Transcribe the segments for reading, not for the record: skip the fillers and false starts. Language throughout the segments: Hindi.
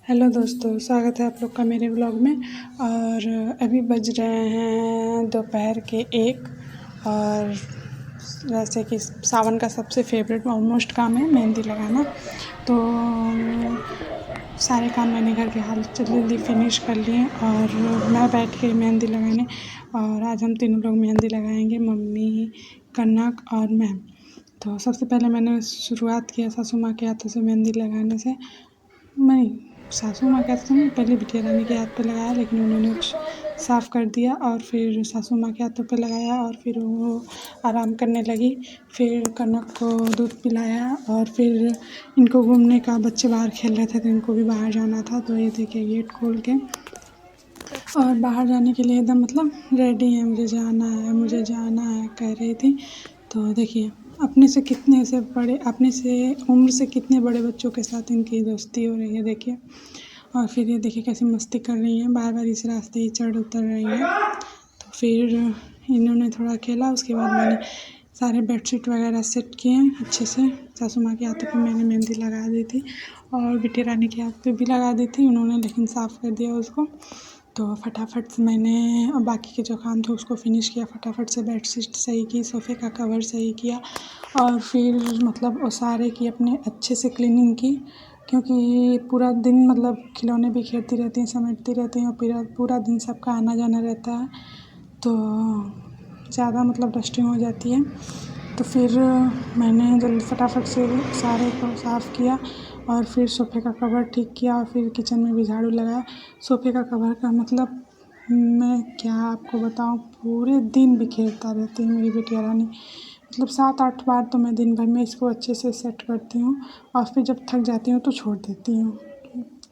हेलो दोस्तों, स्वागत है आप लोग का मेरे व्लॉग में। और अभी बज रहे हैं दोपहर के 1 और जैसे कि सावन का सबसे फेवरेट ऑलमोस्ट काम है मेहंदी लगाना। तो सारे काम मैंने घर के हाल जल्दी जल्दी फिनिश कर लिए और मैं बैठ के मेहंदी लगाने। और आज हम तीनों लोग मेहंदी लगाएंगे, मम्मी, कनक और मैं। तो सबसे पहले मैंने शुरुआत किया सासू माँ के हाथों से मेहंदी लगाने से। नहीं, सासू माँ के हाथ से नहीं, पहले बिटिया रानी के हाथ पे लगाया, लेकिन उन्होंने साफ़ कर दिया और फिर सासू माँ के हाथों पे लगाया और फिर वो आराम करने लगी। फिर कनक को दूध पिलाया और फिर इनको घूमने का, बच्चे बाहर खेल रहे थे तो इनको भी बाहर जाना था। तो ये देखिए गेट खोल के और बाहर जाने के लिए एकदम मतलब रेडी है, मुझे जाना है कह रही थी। तो देखिए अपने से उम्र से कितने बड़े बच्चों के साथ इनकी दोस्ती हो रही है, देखिए। और फिर ये देखिए कैसी मस्ती कर रही हैं, बार बार इस रास्ते ही चढ़ उतर रही हैं। तो फिर इन्होंने थोड़ा खेला, उसके बाद मैंने सारे बेडशीट वगैरह सेट किए अच्छे से। सासू माँ के हाथों पे मैंने मेहंदी लगा दी थी और बिटिया रानी के हाथ पे भी लगा दी थी उन्होंने, लेकिन साफ़ कर दिया उसको। तो फटाफट से मैंने बाकी के जो काम थे उसको फिनिश किया, फटाफट से बेडशीट सही की, सोफ़े का कवर सही किया और फिर मतलब वो सारे की अपने अच्छे से क्लीनिंग की, क्योंकि पूरा दिन मतलब खिलौने बिखेरती रहती हैं, समेटती रहती हैं और पूरा दिन सबका आना जाना रहता है, तो ज़्यादा मतलब डस्टिंग हो जाती है। तो फिर मैंने जल्दी फटाफट से सारे को साफ़ किया और फिर सोफ़े का कवर ठीक किया और फिर किचन में भी झाड़ू लगाया। सोफ़े का कवर का मतलब मैं क्या आपको बताऊँ, पूरे दिन बिखेरता रहती है मेरी बिटिया रानी। मतलब 7-8 बार तो मैं दिन भर में इसको अच्छे से सेट करती हूँ और फिर जब थक जाती हूँ तो छोड़ देती हूँ,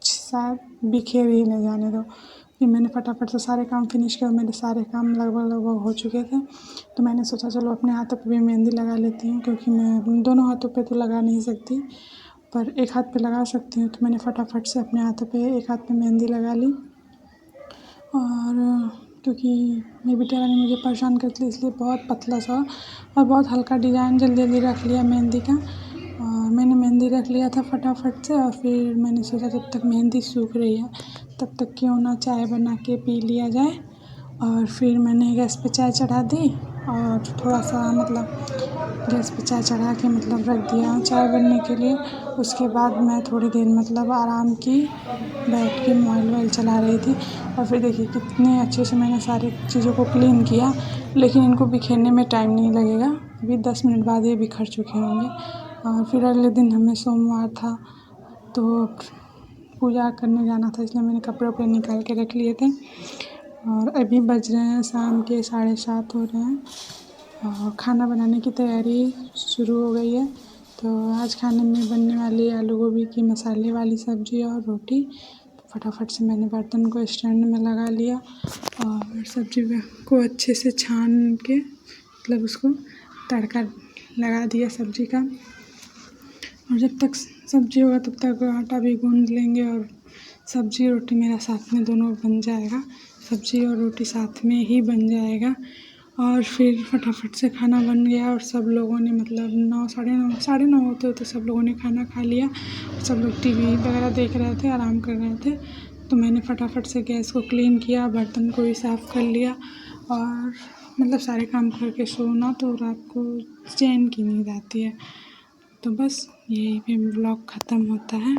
शायद बिखेर ही न जाने दो। फिर मैंने फटाफट से सारे काम फिनिश किया, मेरे सारे काम लगभग हो चुके थे। तो मैंने सोचा चलो अपने हाथों पे भी मेहंदी लगा लेती हूँ, क्योंकि मैं दोनों हाथों पे तो लगा नहीं सकती, पर एक हाथ पे लगा सकती हूँ। तो मैंने फटाफट से अपने हाथों पे एक हाथ पे मेहंदी लगा ली। और क्योंकि मेरी बिटिया रानी मुझे परेशान करती है, इसलिए बहुत पतला सा और बहुत हल्का डिज़ाइन जल्दी जल्दी रख लिया मेहंदी का। और मैंने मेहंदी रख लिया था फटाफट से और फिर मैंने सोचा जब तक मेहंदी सूख रही है तब तक क्यों ना चाय बना के पी लिया जाए। और फिर मैंने गैस पे चाय चढ़ा दी और थोड़ा सा मतलब गैस पे चाय चढ़ा के मतलब रख दिया चाय बनने के लिए। उसके बाद मैं थोड़ी देर मतलब आराम की, बैठ के मोबाइल चला रही थी। और फिर देखिए कितने अच्छे से मैंने सारी चीज़ों को क्लीन किया, लेकिन इनको बिखेरने में टाइम नहीं लगेगा, अभी 10 मिनट बाद ये बिखर चुके होंगे। और फिर अगले दिन हमें सोमवार था तो पूजा करने जाना था, इसलिए मैंने कपड़े वपड़े निकाल के रख लिए थे। और अभी बज रहे हैं शाम के 7:30 हो रहे हैं और खाना बनाने की तैयारी शुरू हो गई है। तो आज खाने में बनने वाली आलू गोभी की मसाले वाली सब्ज़ी और रोटी। फटाफट से मैंने बर्तन को स्टैंड में लगा लिया और सब्ज़ी को अच्छे से छान के मतलब उसको तड़का लगा दिया सब्ज़ी का। और जब तक सब्ज़ी होगा तब तक आटा भी गूँध लेंगे और सब्ज़ी रोटी मेरा साथ में दोनों बन जाएगा, सब्ज़ी और रोटी साथ में ही बन जाएगा। और फिर फटाफट से खाना बन गया और सब लोगों ने मतलब 9, साढ़े 9 होते होते सब लोगों ने खाना खा लिया। सब लोग टीवी वगैरह देख रहे थे, आराम कर रहे थे। तो मैंने फटाफट से गैस को क्लीन किया, बर्तन को भी साफ़ कर लिया और मतलब सारे काम करके सोना तो रात को चैन की नींद आती है। तो बस यही पे व्लॉग ख़त्म होता है।